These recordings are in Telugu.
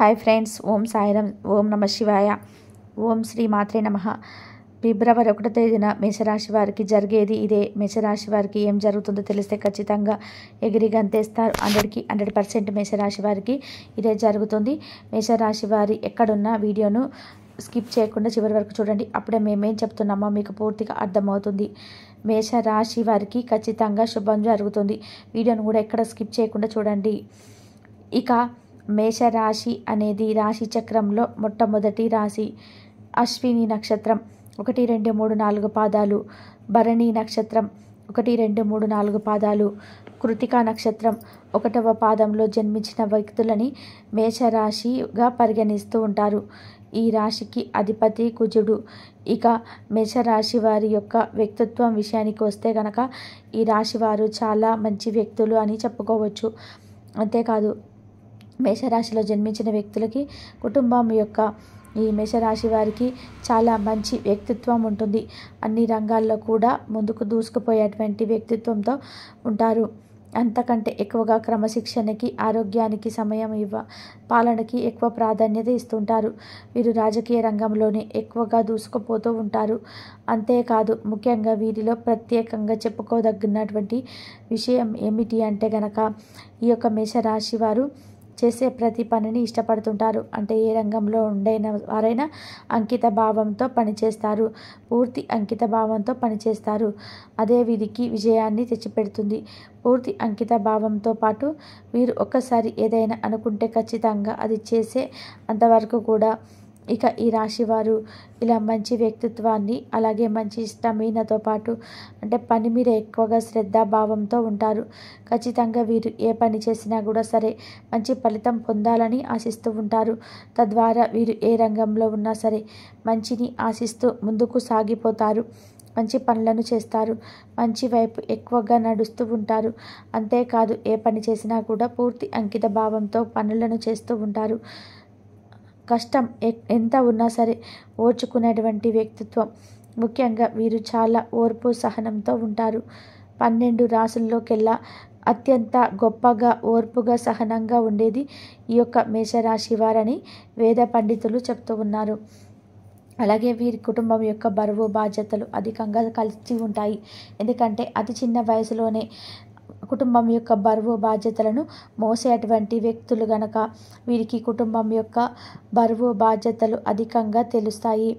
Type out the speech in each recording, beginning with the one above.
హాయ్ ఫ్రెండ్స్, ఓం సాయిరాం, ఓం నమ శివాయ, ఓం శ్రీ మాత్రే నమః. ఫిబ్రవరి 1వ తేదీన మేషరాశి వారికి జరిగేది ఇదే. మేషరాశి వారికి ఏం జరుగుతుందో తెలిస్తే ఖచ్చితంగా ఎగిరి గంతేస్తారు. 100కి 100% మేషరాశి వారికి ఇదే జరుగుతుంది. మేషరాశి వారి ఎక్కడున్న వీడియోను స్కిప్ చేయకుండా చివరి వరకు చూడండి. అప్పుడే మేమేం చెప్తున్నామో మీకు పూర్తిగా అర్థమవుతుంది. మేషరాశి వారికి ఖచ్చితంగా శుభం జరుగుతుంది. వీడియోను కూడా ఎక్కడ స్కిప్ చేయకుండా చూడండి. ఇక మేషరాశి అనేది రాశి చక్రంలో మొట్టమొదటి రాశి. అశ్విని నక్షత్రం 1, 2, 3, 4 పాదాలు, భరణి నక్షత్రం 1, 2, 3, 4 పాదాలు, కృతికా నక్షత్రం 1వ పాదంలో జన్మించిన వ్యక్తులని మేషరాశిగా పరిగణిస్తూ ఉంటారు. ఈ రాశికి అధిపతి కుజుడు. ఇక మేషరాశి వారి యొక్క వ్యక్తిత్వం విషయానికి వస్తే కనుక ఈ రాశి వారు చాలా మంచి వ్యక్తులు అని చెప్పుకోవచ్చు. అంతేకాదు, మేషరాశిలో జన్మించిన వ్యక్తులకి కుటుంబం యొక్క ఈ మేషరాశి వారికి చాలా మంచి వ్యక్తిత్వం ఉంటుంది. అన్ని రంగాల్లో కూడా ముందుకు దూసుకుపోయేటువంటి వ్యక్తిత్వంతో ఉంటారు. అంతకంటే ఎక్కువగా క్రమశిక్షణకి, ఆరోగ్యానికి, పాలనకి ఎక్కువ ప్రాధాన్యత ఇస్తుంటారు. వీరు రాజకీయ రంగంలోనే ఎక్కువగా దూసుకుపోతూ ఉంటారు. అంతేకాదు, ముఖ్యంగా వీరిలో ప్రత్యేకంగా చెప్పుకోదగినటువంటి విషయం ఏమిటి అంటే గనక ఈ యొక్క మేషరాశి వారు చేసే ప్రతి పనిని ఇష్టపడుతుంటారు. అంటే ఏ రంగంలో ఉండైన వారైనా అంకిత భావంతో పనిచేస్తారు. పూర్తి అంకిత భావంతో పనిచేస్తారు. అదే వీరికి విజయాన్ని తెచ్చిపెడుతుంది. పూర్తి అంకిత భావంతో పాటు వీరు ఒక్కసారి ఏదైనా అనుకుంటే ఖచ్చితంగా అది చేసే అంతవరకు కూడా ఇక ఈ రాశి వారు ఇలా మంచి వ్యక్తిత్వాన్ని, అలాగే మంచి స్టమీనాతో పాటు అంటే పని మీద ఎక్కువగా శ్రద్ధాభావంతో ఉంటారు. ఖచ్చితంగా వీరు ఏ పని చేసినా కూడా సరే మంచి ఫలితం పొందాలని ఆశిస్తూ ఉంటారు. తద్వారా వీరు ఏ రంగంలో ఉన్నా సరే మంచిని ఆశిస్తూ ముందుకు సాగిపోతారు. మంచి పనులను చేస్తారు. మంచి వైపు ఎక్కువగా నడుస్తూ ఉంటారు. అంతేకాదు, ఏ పని చేసినా కూడా పూర్తి అంకిత భావంతో పనులను చేస్తూ ఉంటారు. కష్టం ఎంత ఉన్నా సరే ఓర్చుకునేటువంటి వ్యక్తిత్వం. ముఖ్యంగా వీరు చాలా ఓర్పు సహనంతో ఉంటారు. 12 రాసుల్లోకెల్లా అత్యంత గొప్పగా ఓర్పుగా సహనంగా ఉండేది ఈ యొక్క మేషరాశి వారని వేద పండితులు చెప్తూ ఉన్నారు. అలాగే వీరి కుటుంబం యొక్క బరువు బాధ్యతలు అధికంగా కలిసి ఉంటాయి. ఎందుకంటే అతి చిన్న వయసులోనే కుటుంబం యొక్క బరువు బాధ్యతలను మోసేటువంటి వ్యక్తులు గనక వీరికి కుటుంబం యొక్క బరువు బాధ్యతలు అధికంగా తెలుస్తాయి.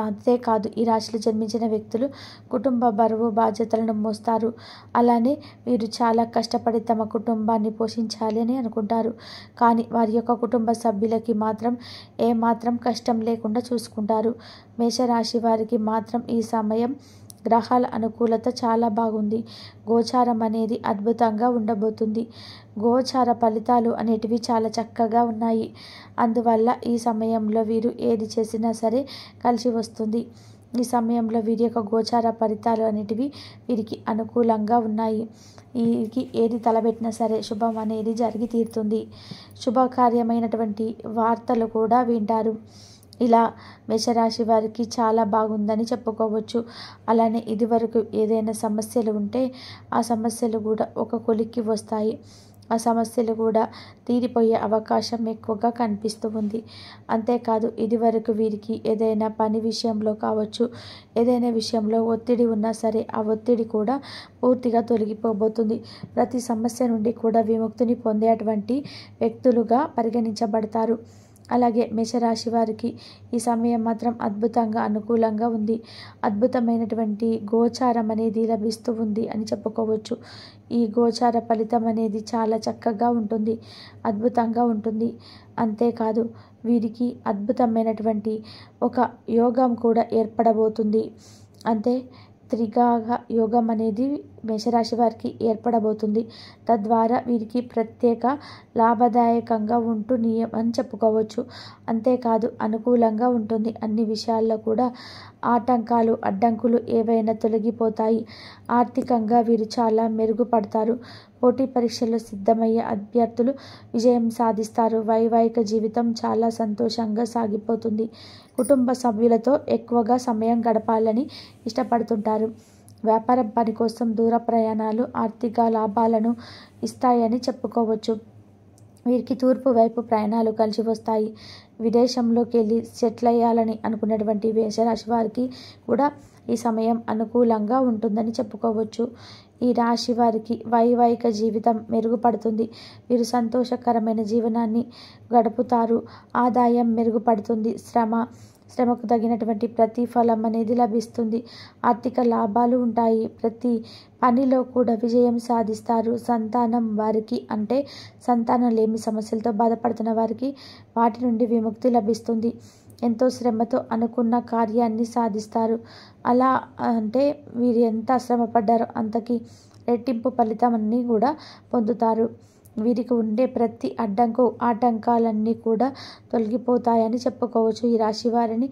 అంతేకాదు, ఈ రాశిలో జన్మించిన వ్యక్తులు కుటుంబ బరువు బాధ్యతలను మోస్తారు. అలానే వీరు చాలా కష్టపడి తమ కుటుంబాన్ని పోషించాలి అని అనుకుంటారు. కానీ వారి యొక్క కుటుంబ సభ్యులకి మాత్రం ఏమాత్రం కష్టం లేకుండా చూసుకుంటారు. మేషరాశి వారికి మాత్రం ఈ సమయం గ్రహాల అనుకూలత చాలా బాగుంది. గోచారం అనేది అద్భుతంగా ఉండబోతుంది. గోచార ఫలితాలు అనేటివి చాలా చక్కగా ఉన్నాయి. అందువల్ల ఈ సమయంలో వీరు ఏది చేసినా సరే కలిసి వస్తుంది. ఈ సమయంలో వీరి యొక్క గోచార ఫలితాలు అనేటివి వీరికి అనుకూలంగా ఉన్నాయి. వీరికి ఏది తలబెట్టినా సరే శుభం అనేది జరిగి తీరుతుంది. శుభకార్యమైనటువంటి వార్తలు కూడా వింటారు. ఇలా మేషరాశి వారికి చాలా బాగుందని చెప్పుకోవచ్చు. అలానే ఇదివరకు ఏదైనా సమస్యలు ఉంటే ఆ సమస్యలు కూడా ఒక కొలిక్కి వస్తాయి. ఆ సమస్యలు కూడా తీరిపోయే అవకాశం ఎక్కువగా కనిపిస్తూ ఉంది. అంతేకాదు, ఇదివరకు వీరికి ఏదైనా పని విషయంలో కావచ్చు, ఏదైనా విషయంలో ఒత్తిడి ఉన్నా సరే ఆ ఒత్తిడి కూడా పూర్తిగా తొలగిపోబోతుంది. ప్రతి సమస్య నుండి కూడా విముక్తిని పొందేటువంటి వ్యక్తులుగా పరిగణించబడతారు. అలాగే మేషరాశి వారికి ఈ సమయం మాత్రం అద్భుతంగా అనుకూలంగా ఉంది. అద్భుతమైనటువంటి గోచారం అనేది లభిస్తూ ఉంది అని చెప్పుకోవచ్చు. ఈ గోచార ఫలితం అనేది చాలా చక్కగా ఉంటుంది, అద్భుతంగా ఉంటుంది. అంతేకాదు, వీరికి అద్భుతమైనటువంటి ఒక యోగం కూడా ఏర్పడబోతుంది. అంటే త్రిగాగ యోగం అనేది మేషరాశి వారికి ఏర్పడబోతుంది. తద్వారా వీరికి ప్రత్యేక లాభదాయకంగా ఉంటుంది అని చెప్పుకోవచ్చు. అంతేకాదు, అనుకూలంగా ఉంటుంది. అన్ని విషయాల్లో కూడా ఆటంకాలు, అడ్డంకులు ఏవైనా తొలగిపోతాయి. ఆర్థికంగా వీరు చాలా మెరుగుపడతారు. పోటీ పరీక్షల్లో సిద్ధమయ్యే అభ్యర్థులు విజయం సాధిస్తారు. వైవాహిక జీవితం చాలా సంతోషంగా సాగిపోతుంది. కుటుంబ సభ్యులతో ఎక్కువగా సమయం గడపాలని ఇష్టపడుతుంటారు. వ్యాపారం పని కోసం దూర ప్రయాణాలు ఆర్థిక లాభాలను ఇస్తాయని చెప్పుకోవచ్చు. వీరికి తూర్పు వైపు ప్రయాణాలు కలిసి వస్తాయి. విదేశంలోకి వెళ్ళి సెటిల్ అయ్యాలని అనుకున్నటువంటి మేషరాశి వారికి కూడా ఈ సమయం అనుకూలంగా ఉంటుందని చెప్పుకోవచ్చు. ఈ రాశి వారికి వైవాహిక జీవితం మెరుగుపడుతుంది. వీరు సంతోషకరమైన జీవనాన్ని గడుపుతారు. ఆదాయం మెరుగుపడుతుంది. శ్రమకు తగినటువంటి ప్రతిఫలం అనేది లభిస్తుంది. ఆర్థిక లాభాలు ఉంటాయి. ప్రతి పనిలో కూడా విజయం సాధిస్తారు. సంతానం వారికి అంటే సంతానం లేమి సమస్యలతో బాధపడుతున్న వారికి వాటి నుండి విముక్తి లభిస్తుంది. ఎంతో శ్రమతో అనుకున్న కార్యాన్ని సాధిస్తారు. అలా అంటే వీరు ఎంత శ్రమపడ్డారో అంతకి రెట్టింపు ఫలితాన్ని కూడా పొందుతారు. వీరికి ఉండే ప్రతి ఆటంకాలన్నీ కూడా తొలగిపోతాయని చెప్పుకోవచ్చు. ఈ రాశి వారిని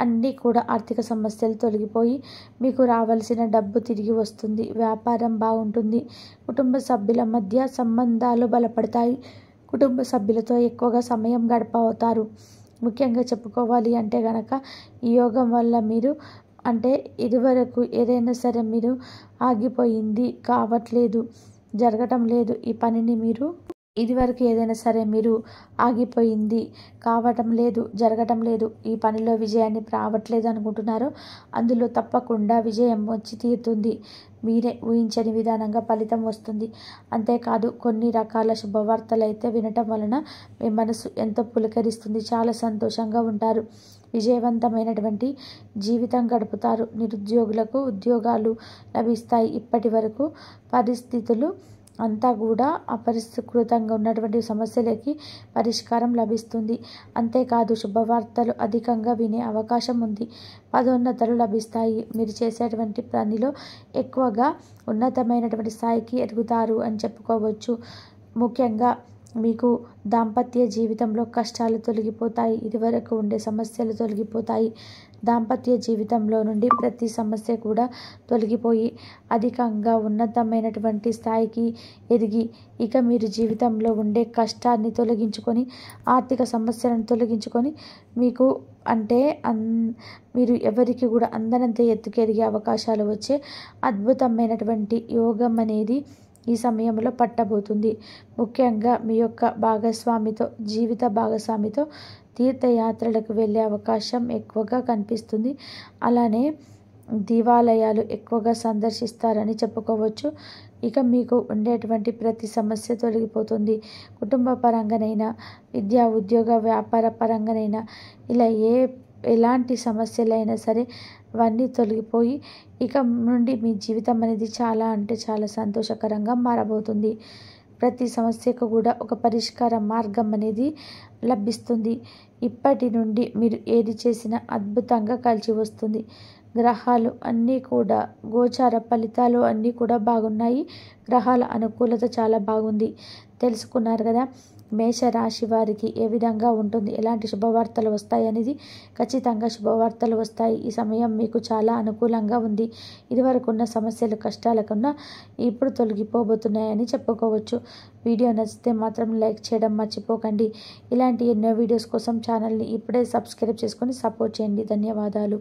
అన్నీ కూడా ఆర్థిక సమస్యలు తొలగిపోయి మీకు రావాల్సిన డబ్బు తిరిగి వస్తుంది. వ్యాపారం బాగుంటుంది. కుటుంబ సభ్యుల మధ్య సంబంధాలు బలపడతాయి. కుటుంబ సభ్యులతో ఎక్కువగా సమయం గడపవుతారు. ముఖ్యంగా చెప్పుకోవాలి అంటే గనక ఈ యోగం వల్ల మీరు అంటే ఇదివరకు ఏదైనా సరే మీరు ఆగిపోయింది కావట్లేదు, జరగటం లేదు, ఈ పనిని మీరు ఇదివరకు ఏదైనా సరే మీరు ఆగిపోయింది కావటం లేదు, జరగటం లేదు, ఈ పనిలో విజయాన్ని రావట్లేదు అనుకుంటున్నారో అందులో తప్పకుండా విజయం వచ్చి తీరుతుంది. మీరే ఊహించని విధానంగా ఫలితం వస్తుంది. అంతేకాదు కొన్ని రకాల శుభవార్తలు అయితే వినటం వలన మీ మనసు ఎంతో పులకరిస్తుంది. చాలా సంతోషంగా ఉంటారు. విజయవంతమైనటువంటి జీవితం గడుపుతారు. నిరుద్యోగులకు ఉద్యోగాలు లభిస్తాయి. ఇప్పటి వరకు పరిస్థితులు అంతా కూడా అపరిష్కృతంగా ఉన్నటువంటి సమస్యలకి పరిష్కారం లభిస్తుంది. అంతేకాదు శుభవార్తలు అధికంగా వినే అవకాశం ఉంది. పదోన్నతులు లభిస్తాయి. మీరు చేసేటువంటి పనిలో ఎక్కువగా ఉన్నతమైనటువంటి స్థాయికి ఎదుగుతారు అని చెప్పుకోవచ్చు. ముఖ్యంగా మీకు దాంపత్య జీవితంలో కష్టాలు తొలగిపోతాయి. ఇదివరకు ఉండే సమస్యలు తొలగిపోతాయి. దాంపత్య జీవితంలో నుండి ప్రతి సమస్య కూడా తొలగిపోయి అధికంగా ఉన్నతమైనటువంటి స్థాయికి ఎదిగి ఇక మీరు జీవితంలో ఉండే కష్టాన్ని తొలగించుకొని ఆర్థిక సమస్యలను తొలగించుకొని మీకు అంటే మీరు ఎవరికి కూడా అందనంత ఎత్తుకెదిగే అవకాశాలు వచ్చే అద్భుతమైనటువంటి యోగం అనేది ఈ సమయంలో పట్టబోతుంది. ముఖ్యంగా మీ యొక్క జీవిత భాగస్వామితో తీర్థయాత్రలకు వెళ్ళే అవకాశం ఎక్కువగా కనిపిస్తుంది. అలానే దేవాలయాలు ఎక్కువగా సందర్శిస్తారని చెప్పుకోవచ్చు. ఇక మీకు ఉండేటువంటి ప్రతి సమస్య తొలగిపోతుంది. కుటుంబ పరంగానైనా, విద్యా ఉద్యోగ వ్యాపార పరంగానైనా ఇలా ఎలాంటి సమస్యలైనా సరే అవన్నీ తొలగిపోయి ఇక నుండి మీ జీవితం అనేది చాలా అంటే చాలా సంతోషకరంగా మారబోతుంది. ప్రతి సమస్యకు కూడా ఒక పరిష్కార మార్గం అనేది లభిస్తుంది. ఇప్పటి నుండి మీరు ఏది చేసినా అద్భుతంగా కలిసి వస్తుంది. గ్రహాలు అన్నీ కూడా గోచార ఫలితాలు అన్నీ కూడా బాగున్నాయి. గ్రహాల అనుకూలత చాలా బాగుంది. తెలుసుకున్నారు కదా మేషరాశి వారికి ఏ విధంగా ఉంటుంది, ఎలాంటి శుభవార్తలు వస్తాయి అనేది. ఖచ్చితంగా శుభవార్తలు వస్తాయి. ఈ సమయం మీకు చాలా అనుకూలంగా ఉంది. ఇదివరకు ఉన్న సమస్యలు కష్టాల కన్నా ఇప్పుడు తొలగిపోబోతున్నాయని చెప్పుకోవచ్చు. వీడియో నచ్చితే మాత్రం లైక్ చేయడం మర్చిపోకండి. ఇలాంటి ఎన్నో వీడియోస్ కోసం ఛానల్ని ఇప్పుడే సబ్స్క్రైబ్ చేసుకొని సపోర్ట్ చేయండి. ధన్యవాదాలు.